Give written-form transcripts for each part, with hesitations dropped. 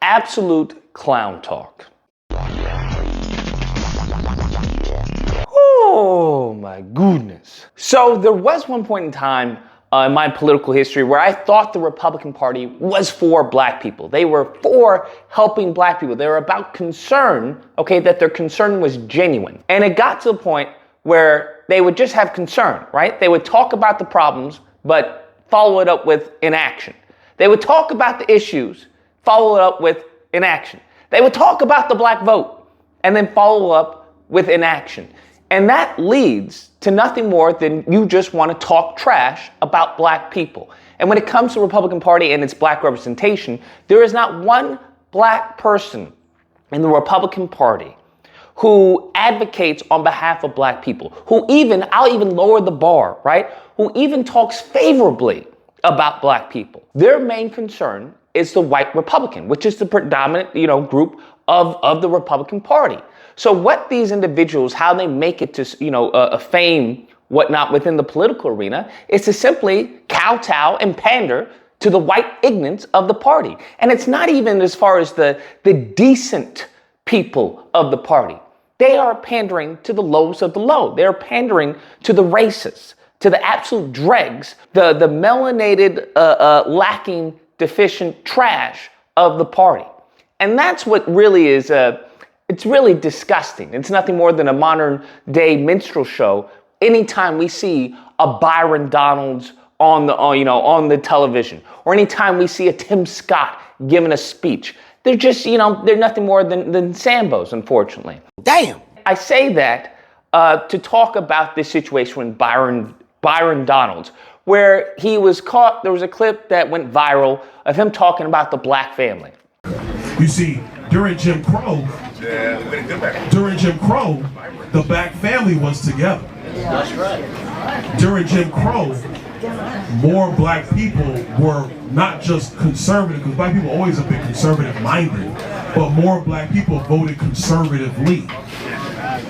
absolute clown talk. Oh my goodness. So there was one point in time in my political history where I thought the Republican Party was for black people. They were for helping black people. They were about concern, okay, that their concern was genuine. And it got to the point where they would just have concern, right? They would talk about the problems, but follow it up with inaction. They would talk about the issues, follow it up with inaction. They would talk about the black vote and then follow up with inaction. And that leads to nothing more than you just want to talk trash about black people. And when it comes to the Republican Party and its black representation, there is not one black person in the Republican Party who advocates on behalf of black people, I'll even lower the bar, right? Who even talks favorably about black people. Their main concern is the white Republican, which is the predominant, group of the Republican Party. So what these individuals, how they make it to, a fame, whatnot within the political arena, is to simply kowtow and pander to the white ignorance of the party. And it's not even as far as the decent people of the party. They are pandering to the lowest of the low. They're pandering to the racists, to the absolute dregs, the melanated, lacking, deficient trash of the party. And that's what really is, it's really disgusting. It's nothing more than a modern day minstrel show. Anytime we see a Byron Donalds on the television, or anytime we see a Tim Scott giving a speech, they're just, they're nothing more than Sambos, unfortunately. Damn. I say that to talk about this situation with Byron Donalds, where he was caught. There was a clip that went viral of him talking about the black family. You see, during Jim Crow, the black family was together. That's right. During Jim Crow, more black people were not just conservative, because black people always have been conservative-minded, but more black people voted conservatively.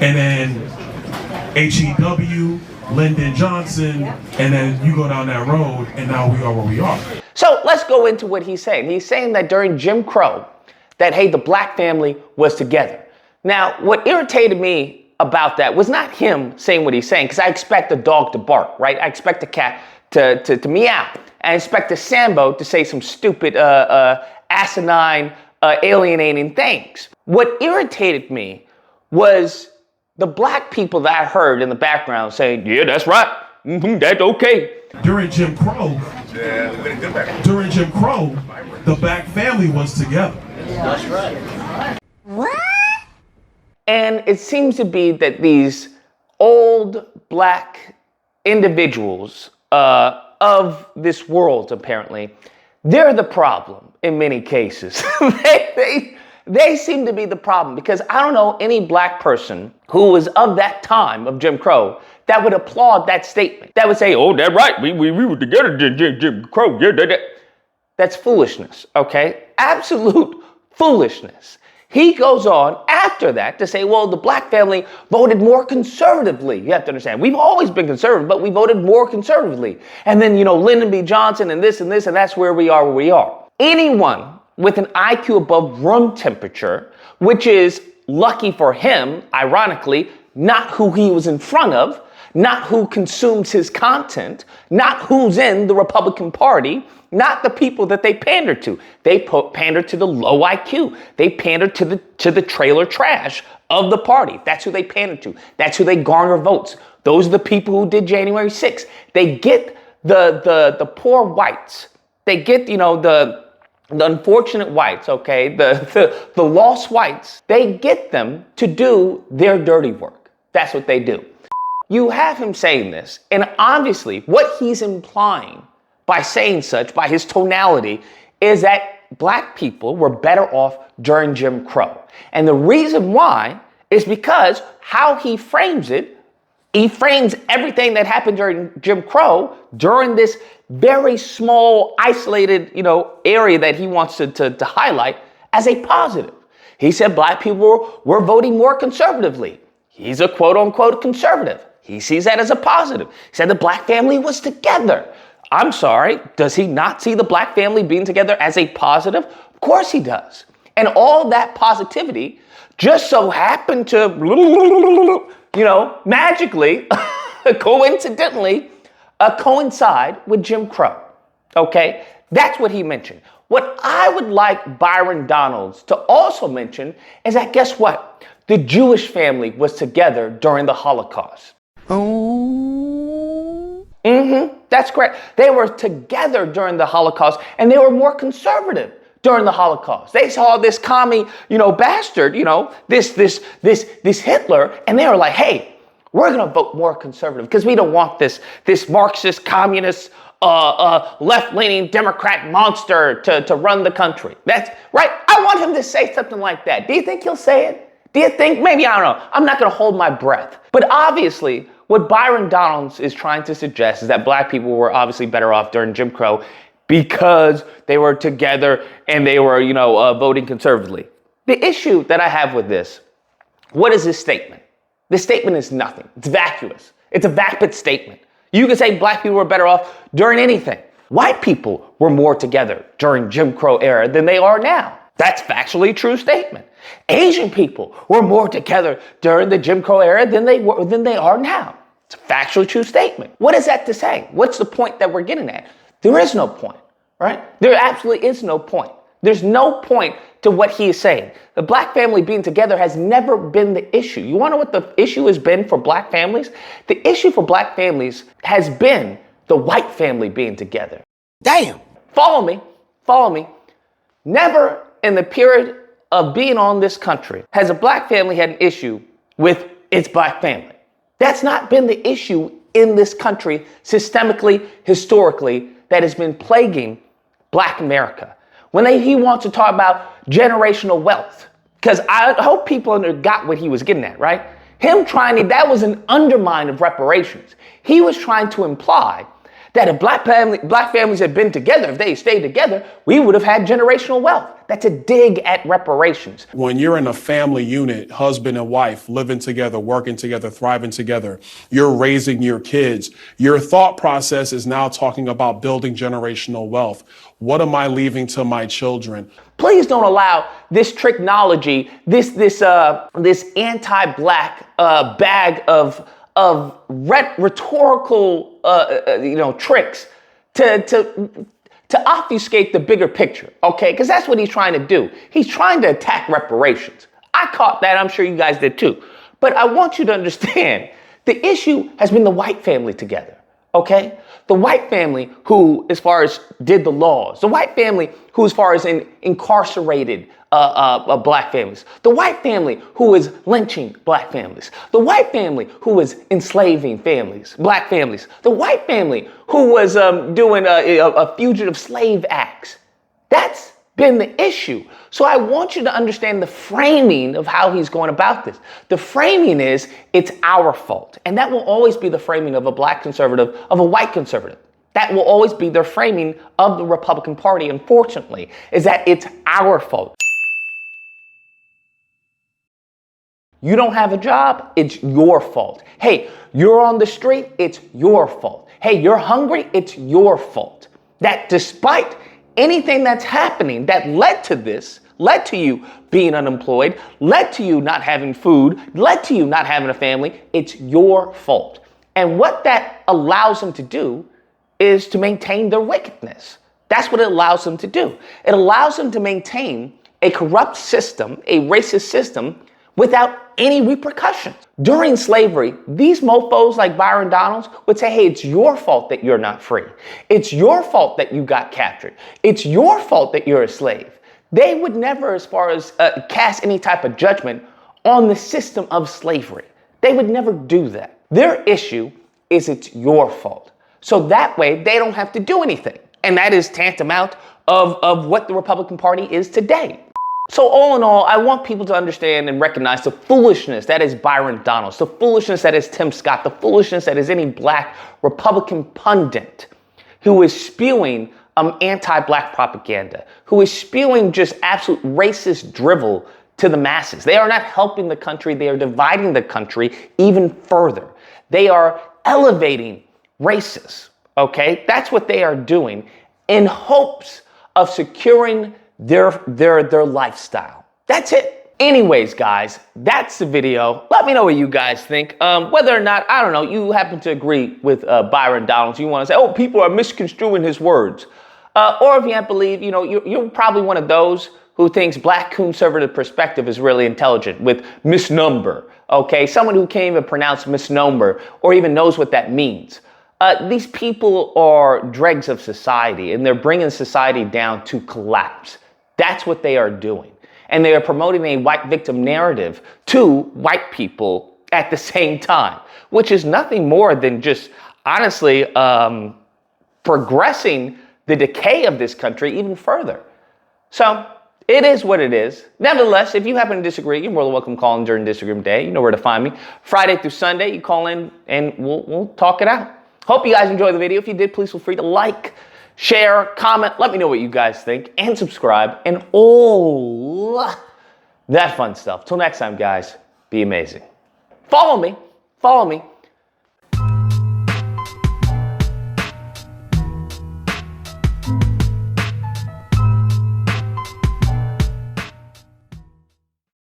And then H.E.W., Lyndon Johnson, and then you go down that road, and now we are where we are. So let's go into what he's saying. He's saying that during Jim Crow, that, hey, the black family was together. Now, what irritated me about that was not him saying what he's saying, because I expect a dog to bark, right? I expect a cat to meow. I expect a Sambo to say some stupid, asinine, alienating things. What irritated me was the black people that I heard in the background saying, yeah, that's right. That's okay. During Jim Crow, the black family was together. That's right. What? And it seems to be that these old black individuals of this world, apparently, they're the problem in many cases. They seem to be the problem, because I don't know any black person who was of that time of Jim Crow that would applaud that statement. That would say, oh, that's right, we were together, Jim Crow. Yeah. That's foolishness, okay? Absolute foolishness. He goes on after that to say, well, the black family voted more conservatively. You have to understand, we've always been conservative, but we voted more conservatively. And then, Lyndon B. Johnson and this, and that's where we are where we are. Anyone with an IQ above room temperature, which is lucky for him, ironically, not who he was in front of, not who consumes his content, not who's in the Republican Party, not the people that they pander to. They pander to the low IQ. They pander to the trailer trash of the party. That's who they pander to. That's who they garner votes. Those are the people who did January 6th. They get the poor whites. They get, the unfortunate whites, okay, the lost whites. They get them to do their dirty work. That's what they do. You have him saying this, and obviously what he's implying by saying such, by his tonality, is that black people were better off during Jim Crow. And the reason why is because how he frames it, he frames everything that happened during Jim Crow during this very small, isolated, area that he wants to highlight as a positive. He said black people were voting more conservatively. He's a quote unquote conservative. He sees that as a positive. He said the black family was together. I'm sorry, does he not see the black family being together as a positive? Of course he does. And all that positivity just so happened to, magically, coincidentally, coincide with Jim Crow. Okay? That's what he mentioned. What I would like Byron Donalds to also mention is that, guess what? The Jewish family was together during the Holocaust. That's correct. They were together during the Holocaust, and they were more conservative during the Holocaust. They saw this commie, bastard, this Hitler, and they were like, hey, we're going to vote more conservative because we don't want this Marxist, communist, left-leaning Democrat monster to run the country. That's right. I want him to say something like that. Do you think he'll say it? Do you think? Maybe, I don't know. I'm not going to hold my breath. But obviously, what Byron Donalds is trying to suggest is that black people were obviously better off during Jim Crow because they were together and they were, voting conservatively. The issue that I have with this, what is this statement? This statement is nothing. It's vacuous. It's a vapid statement. You can say black people were better off during anything. White people were more together during Jim Crow era than they are now. That's factually a true statement. Asian people were more together during the Jim Crow era than they are now. It's a factually true statement. What is that to say? What's the point that we're getting at? There is no point, right? There absolutely is no point. There's no point to what he is saying. The black family being together has never been the issue. You want to know what the issue has been for black families? The issue for black families has been the white family being together. Damn. Follow me. Never in the period of being on this country has a black family had an issue with its black family. That's not been the issue in this country systemically, historically, that has been plaguing black America. When he wants to talk about generational wealth, because I hope people got what he was getting at, right? That was an undermine of reparations. He was trying to imply that if black families had been together, if they stayed together, we would have had generational wealth. That's a dig at reparations. When you're in a family unit, husband and wife, living together, working together, thriving together, you're raising your kids. Your thought process is now talking about building generational wealth. What am I leaving to my children? Please don't allow this tricknology, this anti-black bag of rhetorical tricks to obfuscate the bigger picture, okay? Because that's what he's trying to do. He's trying to attack reparations. I caught that. I'm sure you guys did too. But I want you to understand the issue has been the white family together, okay? The white family who, as far as did the laws, the white family who, as far as incarcerated black families, the white family who was lynching black families, the white family who was enslaving black families, the white family who was doing a fugitive slave acts. That's been the issue. So I want you to understand the framing of how he's going about this. The framing is it's our fault. And that will always be the framing of a black conservative, of a white conservative. That will always be their framing of the Republican Party, unfortunately, is that it's our fault. You don't have a job, it's your fault. Hey, you're on the street, it's your fault. Hey, you're hungry, it's your fault. That despite anything that's happening that led to this, led to you being unemployed, led to you not having food, led to you not having a family, it's your fault. And what that allows them to do is to maintain their wickedness. That's what it allows them to do. It allows them to maintain a corrupt system, a racist system, without any repercussions. During slavery, these mofos like Byron Donalds would say, hey, it's your fault that you're not free. It's your fault that you got captured. It's your fault that you're a slave. They would never, as far as cast any type of judgment on the system of slavery. They would never do that. Their issue is it's your fault. So that way they don't have to do anything. And that is tantamount of what the Republican Party is today. So all in all, I want people to understand and recognize the foolishness that is Byron Donalds, the foolishness that is Tim Scott, the foolishness that is any black Republican pundit who is spewing anti-black propaganda, who is spewing just absolute racist drivel to the masses. They are not helping the country. They are dividing the country even further. They are elevating racists, okay? That's what they are doing in hopes of securing their lifestyle. That's it. Anyways, guys, that's the video. Let me know what you guys think. Whether or not, I don't know, you happen to agree with Byron Donalds. You want to say, oh, people are misconstruing his words. Or if you have believe, you know, you're probably one of those who thinks black conservative perspective is really intelligent with misnomer. Okay, someone who can't even pronounce misnomer or even knows what that means. These people are dregs of society, and they're bringing society down to collapse. That's what they are doing. And they are promoting a white victim narrative to white people at the same time, which is nothing more than just, honestly, progressing the decay of this country even further. So it is what it is. Nevertheless, if you happen to disagree, you're more than welcome to call in during Disagreement Day. You know where to find me. Friday through Sunday, you call in and we'll talk it out. Hope you guys enjoyed the video. If you did, please feel free to like, share, comment, let me know what you guys think, and subscribe, and all that fun stuff. Till next time, guys, be amazing. Follow me.